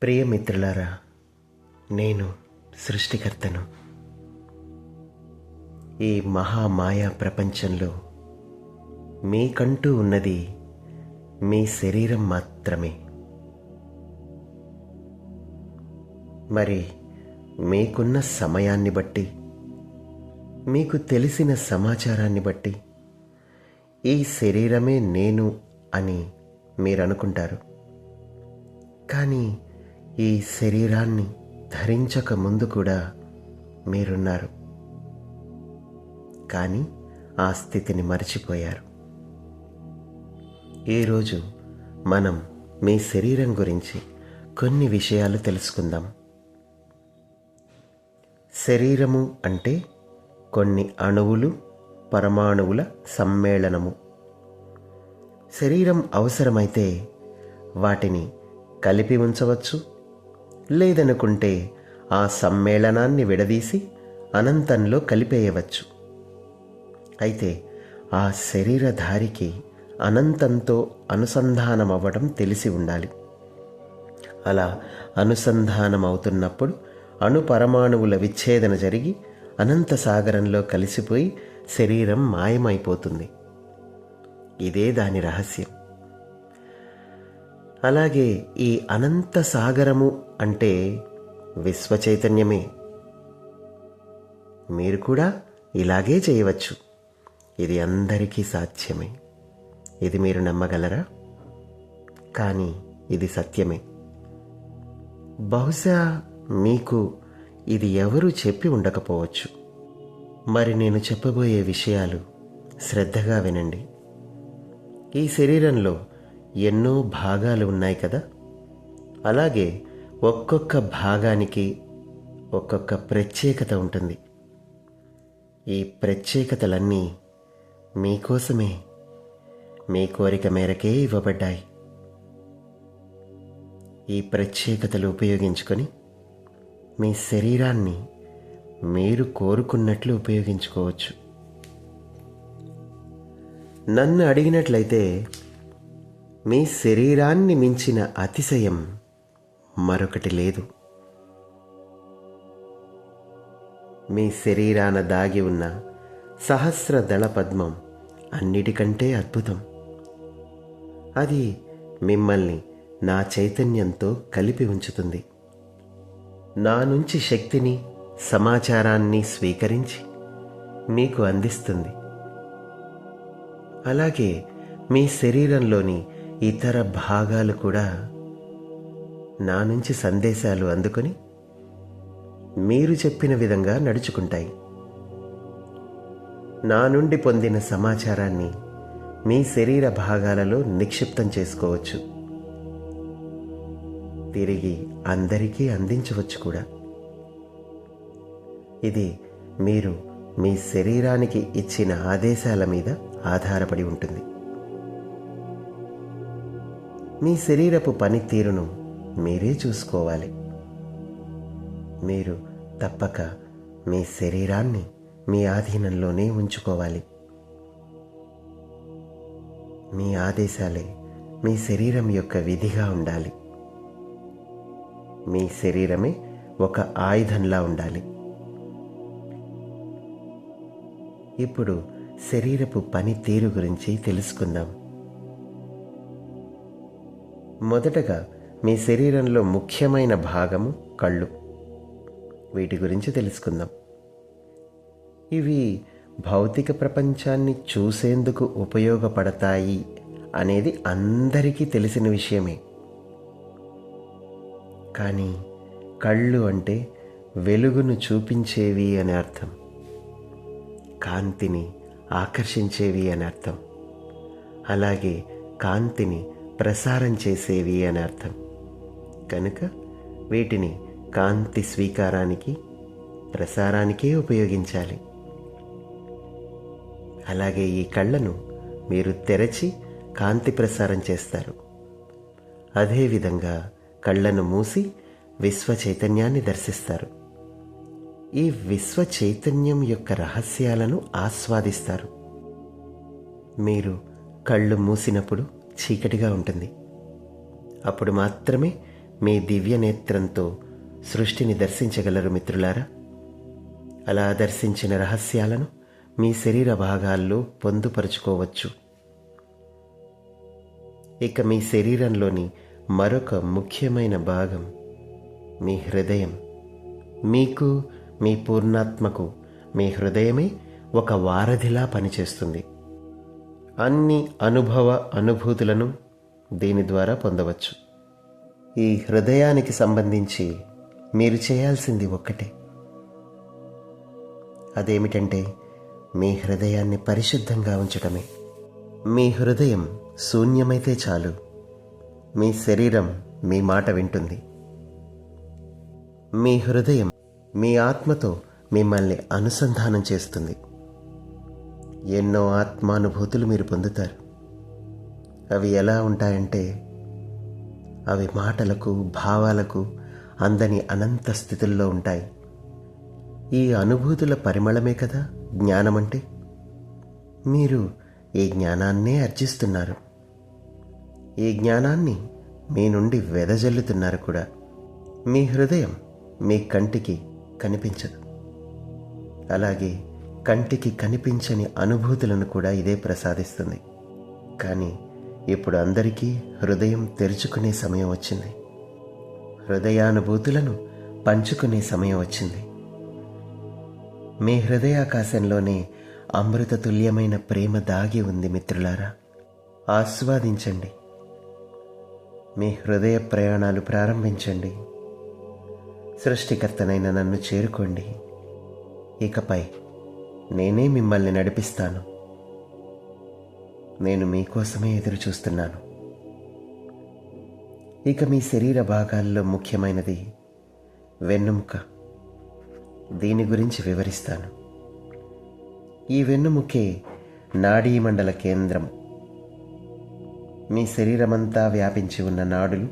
ప్రియమిత్రులారా, నేను సృష్టికర్తను. ఈ మహామాయా ప్రపంచంలో మీకంటూ ఉన్నది మీ శరీరం మాత్రమే. మరి మీకున్న సమయాన్ని బట్టి, మీకు తెలిసిన సమాచారాన్ని బట్టి ఈ శరీరమే నేను అని మీరు అనుకుంటారు. కానీ ఈ శరీరాన్ని ధరించక ముందు కూడా మీరున్నారు. కానీ ఆ స్థితిని మర్చిపోయారు. ఈరోజు మనం మీ శరీరం గురించి కొన్ని విషయాలు తెలుసుకుందాం. శరీరము అంటే కొన్ని అణువులు, పరమాణువుల సమ్మేళనము. శరీరం అవసరమైతే వాటిని కలిపి ఉంచవచ్చు, లేదనుకుంటే ఆ సమ్మేళనాన్ని విడదీసి అనంతంలో కలిపేయవచ్చు. అయితే ఆ శరీరధారికి అనంతంతో అనుసంధానమవ్వడం తెలిసి ఉండాలి. అలా అనుసంధానమవుతున్నప్పుడు అణుపరమాణువుల విచ్ఛేదన జరిగి అనంత సాగరంలో కలిసిపోయి శరీరం మాయమైపోతుంది. ఇదే దాని రహస్యం. అలాగే ఈ అనంత సాగరము అంటే విశ్వచైతన్యమే. మీరు కూడా ఇలాగే చేయవచ్చు. ఇది అందరికీ సాధ్యమే. ఇది మీరు నమ్మగలరా? కానీ ఇది సత్యమే. బహుశా మీకు ఇది ఎవరూ చెప్పి ఉండకపోవచ్చు. మరి నేను చెప్పబోయే విషయాలు శ్రద్ధగా వినండి. ఈ శరీరంలో ఎన్నో భాగాలు ఉన్నాయి కదా. అలాగే ఒక్కొక్క భాగానికి ఒక్కొక్క ప్రత్యేకత ఉంటుంది. ఈ ప్రత్యేకతలన్నీ మీకోసమే, మీ కోరిక మేరకే ఇవ్వబడ్డాయి. ఈ ప్రత్యేకతలు ఉపయోగించుకొని మీ శరీరాన్ని మీరు కోరుకున్నట్లు ఉపయోగించుకోవచ్చు. నన్ను అడిగినట్లయితే మీ శరీరాన్ని మించిన అతిశయం మరొకటి లేదు. మీ శరీరాన దాగి ఉన్న సహస్ర దళ పద్మం అన్నిటికంటే అద్భుతం. అది మిమ్మల్ని నా చైతన్యంతో కలిపి ఉంచుతుంది. నా నుంచి శక్తిని, సమాచారాన్ని స్వీకరించి మీకు అందిస్తుంది. అలాగే మీ శరీరంలోని ఇతర భాగాలు కూడా నా నుంచి సందేశాలు అందుకొని మీరు చెప్పిన విధంగా నడుచుకుంటాయి. నా నుండి పొందిన సమాచారాన్ని మీ శరీర భాగాలలో నిక్షిప్తం చేసుకోవచ్చు. తిరిగి అందరికీ అందించవచ్చు కూడా. ఇది మీరు మీ శరీరానికి ఇచ్చిన ఆదేశాల మీద ఆధారపడి ఉంటుంది. మీ శరీరపు పనితీరును మీరే చూసుకోవాలి. మీరు తప్పక మీ శరీరాన్ని మీ ఆధీనంలోనే ఉంచుకోవాలి. మీ ఆదేశాలే మీ శరీరం యొక్క విధిగా ఉండాలి. మీ శరీరమే ఒక ఆయుధంలా ఉండాలి. ఇప్పుడు శరీరపు పనితీరు గురించి తెలుసుకుందాం. మొదటగా మీ శరీరంలో ముఖ్యమైన భాగము కళ్ళు. వీటి గురించి తెలుసుకుందాం. ఇవి భౌతిక ప్రపంచాన్ని చూసేందుకు ఉపయోగపడతాయి అనేది అందరికీ తెలిసిన విషయమే. కానీ కళ్ళు అంటే వెలుగును చూపించేవి అని అర్థం, కాంతిని ఆకర్షించేవి అని అర్థం, అలాగే కాంతిని ప్రసారం చేసేవి అని అర్థం. కనుక వీటిని కాంతి స్వీకారానికి, ప్రసారానికే ఉపయోగించాలి. అలాగే ఈ కళ్ళను మీరు తెరచి కాంతి ప్రసారం చేస్తారు. అదేవిధంగా కళ్ళను మూసి విశ్వ చైతన్యాన్ని దర్శిస్తారు. ఈ విశ్వ చైతన్యం యొక్క రహస్యాలను ఆస్వాదిస్తారు. మీరు కళ్ళు మూసినప్పుడు చీకటిగా ఉంటుంది. అప్పుడు మాత్రమే మీ దివ్య నేత్రంతో సృష్టిని దర్శించగలరు మిత్రులారా. అలా దర్శించిన రహస్యాలను మీ శరీర భాగాల్లో పొందుపరుచుకోవచ్చు. ఇక మీ శరీరంలోని మరొక ముఖ్యమైన భాగం మీ హృదయం. మీకు, మీ పూర్ణాత్మకు మీ హృదయమే ఒక వారధిలా పనిచేస్తుంది. అన్ని అనుభూతులను దీని ద్వారా పొందవచ్చు. ఈ హృదయానికి సంబంధించి మీరు చేయాల్సింది ఒక్కటే. అదేమిటంటే మీ హృదయాన్ని పరిశుద్ధంగా ఉంచటమే. మీ హృదయం శూన్యమైతే చాలు, మీ శరీరం మీ మాట వింటుంది. మీ హృదయం మీ ఆత్మతో మిమ్మల్ని అనుసంధానం చేస్తుంది. ఎన్నో ఆత్మానుభూతులు మీరు పొందుతారు. అవి ఎలా ఉంటాయంటే అవి మాటలకు, భావాలకు అందని అనంత స్థితుల్లో ఉంటాయి. ఈ అనుభూతుల పరిమళమే కదా జ్ఞానమంటే. మీరు ఈ జ్ఞానాన్నే అర్జిస్తున్నారు. ఈ జ్ఞానాన్ని మీ నుండి వెదజల్లుతున్నారు కూడా. మీ హృదయం మీ కంటికి కనిపించదు. అలాగే కంటికి కనిపించని అనుభూతులను కూడా ఇదే ప్రసాదిస్తుంది. కానీ ఇప్పుడు అందరికీ హృదయం తెరుచుకునే సమయం వచ్చింది. హృదయానుభూతులను పంచుకునే సమయం వచ్చింది. మీ హృదయాకాశంలోనే అమృత తుల్యమైన ప్రేమ దాగి ఉంది మిత్రులారా. ఆస్వాదించండి. మీ హృదయ ప్రయాణాలు ప్రారంభించండి. సృష్టికర్తనైన నన్ను చేరుకోండి. ఇకపై నేనే మిమ్మల్ని నడిపిస్తాను. నేను మీకోసమే ఎదురు చూస్తున్నాను. ఇక మీ శరీర భాగాల్లో ముఖ్యమైనది వెన్నుముక. దీని గురించి వివరిస్తాను. ఈ వెన్నుముకే నాడీమండల కేంద్రం. మీ శరీరమంతా వ్యాపించి ఉన్న నాడులు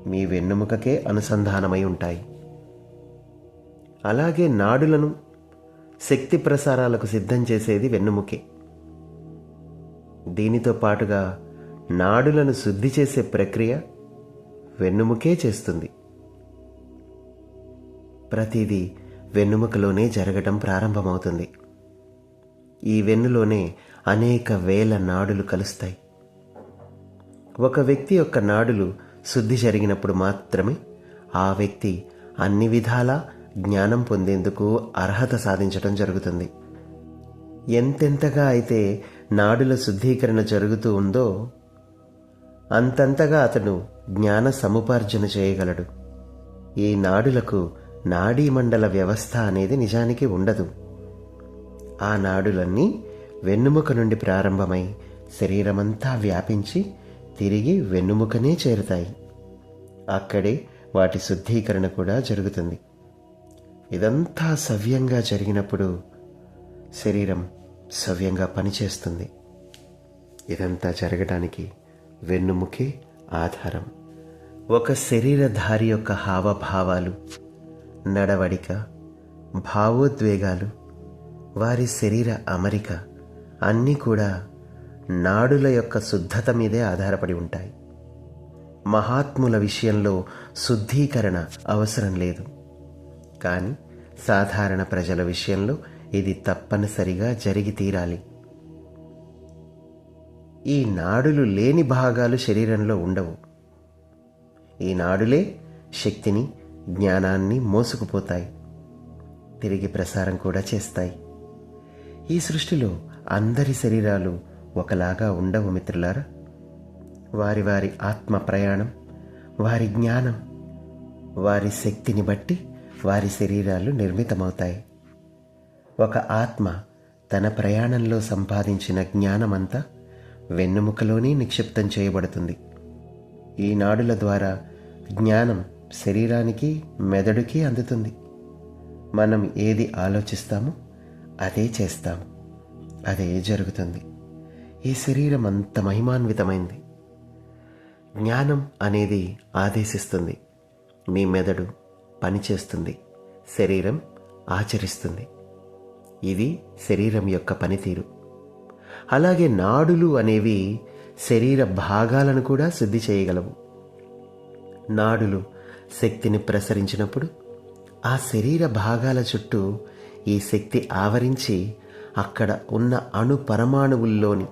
మీ వెన్నుముకకే అనుసంధానమై ఉంటాయి. అలాగే నాడులను శక్తి ప్రసారాలకు సిద్ధం చేసేది వెన్నుముకే. దీనితో పాటుగా నాడులను శుద్ధి చేసే ప్రక్రియ వెన్నుముకే చేస్తుంది. ప్రతిదీ వెన్నుముకలోనే జరగటం ప్రారంభమవుతుంది. ఈ వెన్నులోనే అనేక వేల నాడులు కలుస్తాయి. ఒక వ్యక్తి యొక్క నాడులు శుద్ధి జరిగినప్పుడు మాత్రమే ఆ వ్యక్తి అన్ని విధాలా జ్ఞానం పొందేందుకు అర్హత సాధించటం జరుగుతుంది. ఎంతెంతగా అయితే నాడుల శుద్ధీకరణ జరుగుతూ ఉందో అంతంతగా అతను జ్ఞాన సముపార్జన చేయగలడు. ఈ నాడులకు నాడీమండల వ్యవస్థ అనేది నిజానికి ఉండదు. ఆ నాడులన్నీ వెన్నుముక నుండి ప్రారంభమై శరీరమంతా వ్యాపించి తిరిగి వెన్నుముకనే చేరుతాయి. అక్కడే వాటి శుద్ధీకరణ కూడా జరుగుతుంది. ఇదంతా సవ్యంగా జరిగినప్పుడు శరీరం సవ్యంగా పనిచేస్తుంది. ఇదంతా జరగడానికి వెన్నుముకే ఆధారం. ఒక శరీరధారి యొక్క హావభావాలు, నడవడిక, భావోద్వేగాలు, వారి శరీర అమరిక అన్నీ కూడా నాడుల యొక్క శుద్ధత మీదే ఆధారపడి ఉంటాయి. మహాత్ముల విషయంలో శుద్ధీకరణ అవసరం లేదు. కానీ సాధారణ ప్రజల విషయంలో ఇది తప్పనిసరిగా జరిగి తీరాలి. ఈ నాడులు లేని భాగాలు శరీరంలో ఉండవు. ఈ నాడులే శక్తిని, జ్ఞానాన్ని మోసుకుపోతాయి, తిరిగి ప్రసారం కూడా చేస్తాయి. ఈ సృష్టిలో అందరి శరీరాలు ఒకలాగా ఉండవు మిత్రులారా. వారి వారి ఆత్మ ప్రయాణం, వారి జ్ఞానం, వారి శక్తిని బట్టి వారి శరీరాలు నిర్మితమవుతాయి. ఒక ఆత్మ తన ప్రయాణంలో సంపాదించిన జ్ఞానమంతా వెన్నుముకలోనే నిక్షిప్తం చేయబడుతుంది. ఈ నాడుల ద్వారా జ్ఞానం శరీరానికి, మెదడుకి అందుతుంది. మనం ఏది ఆలోచిస్తామో అదే చేస్తాము, అదే జరుగుతుంది. ఈ శరీరం అంత మహిమాన్వితమైంది. జ్ఞానం అనేది ఆదేశిస్తుంది, మీ మెదడు పనిచేస్తుంది, శరీరం ఆచరిస్తుంది. ఇది శరీరం యొక్క పనితీరు. అలాగే నాడులు అనేవి శరీర భాగాలను కూడా శుద్ధి చేయగలవు. నాడులు శక్తిని ప్రసరించినప్పుడు ఆ శరీర భాగాల చుట్టూ ఈ శక్తి ఆవరించి అక్కడ ఉన్న అణు పరమాణువుల్లోని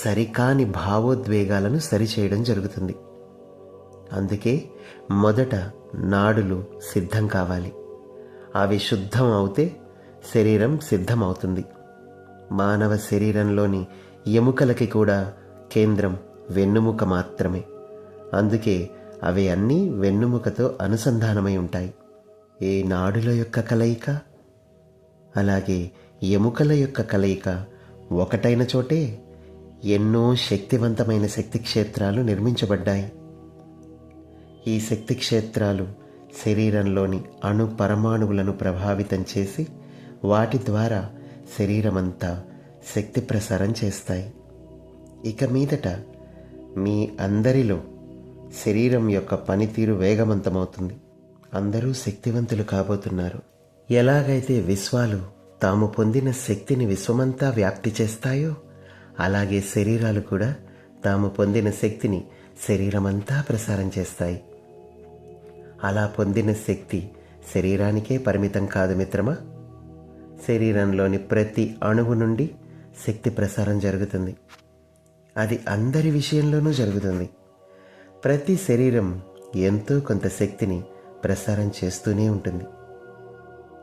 సరికాని భావోద్వేగాలను సరిచేయడం జరుగుతుంది. అందుకే మొదట నాడులు సిద్ధం కావాలి. అవి శుద్ధం అవుతే శరీరం సిద్ధమవుతుంది. మానవ శరీరంలోని ఎముకలకి కూడా కేంద్రం వెన్నుముక మాత్రమే. అందుకే అవి అన్నీ వెన్నుముకతో అనుసంధానమై ఉంటాయి. ఏ నాడుల యొక్క కలయిక, అలాగే ఎముకల యొక్క కలయిక ఒకటైన చోటే ఎన్నో శక్తివంతమైన శక్తి క్షేత్రాలు నిర్మించబడ్డాయి. ఈ శక్తి క్షేత్రాలు శరీరంలోని అణు పరమాణువులను ప్రభావితం చేసి వాటి ద్వారా శరీరమంతా శక్తి ప్రసారం చేస్తాయి. ఇక మీదట మీ అందరిలో శరీరం యొక్క పనితీరు వేగవంతమవుతుంది. అందరూ శక్తివంతులు కాబోతున్నారు. ఎలాగైతే విశ్వాలు తాము పొందిన శక్తిని విశ్వమంతా వ్యాప్తి చేస్తాయో, అలాగే శరీరాలు కూడా తాము పొందిన శక్తిని శరీరమంతా ప్రసారం చేస్తాయి. అలా పొందిన శక్తి శరీరానికే పరిమితం కాదు మిత్రమా. శరీరంలోని ప్రతి అణువు నుండి శక్తి ప్రసారం జరుగుతుంది. అది అందరి విషయంలోనూ జరుగుతుంది. ప్రతి శరీరం ఎంతో కొంత శక్తిని ప్రసారం చేస్తూనే ఉంటుంది.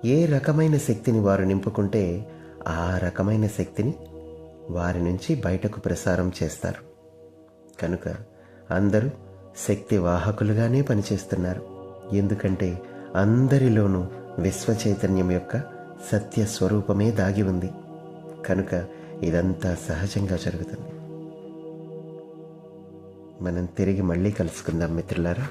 ఏ రకమైన శక్తిని వారు నింపుకుంటే ఆ రకమైన శక్తిని వారి నుంచి బయటకు ప్రసారం చేస్తారు. కనుక అందరూ శక్తి వాహకులుగానే పనిచేస్తున్నారు. ఎందుకంటే అందరిలోనూ విశ్వ చైతన్యం యొక్క సత్య స్వరూపమే దాగి ఉంది. కనుక ఇదంతా సహజంగా జరుగుతుంది. మనం తిరిగి మళ్ళీ కలుసుకుందాం మిత్రులారా.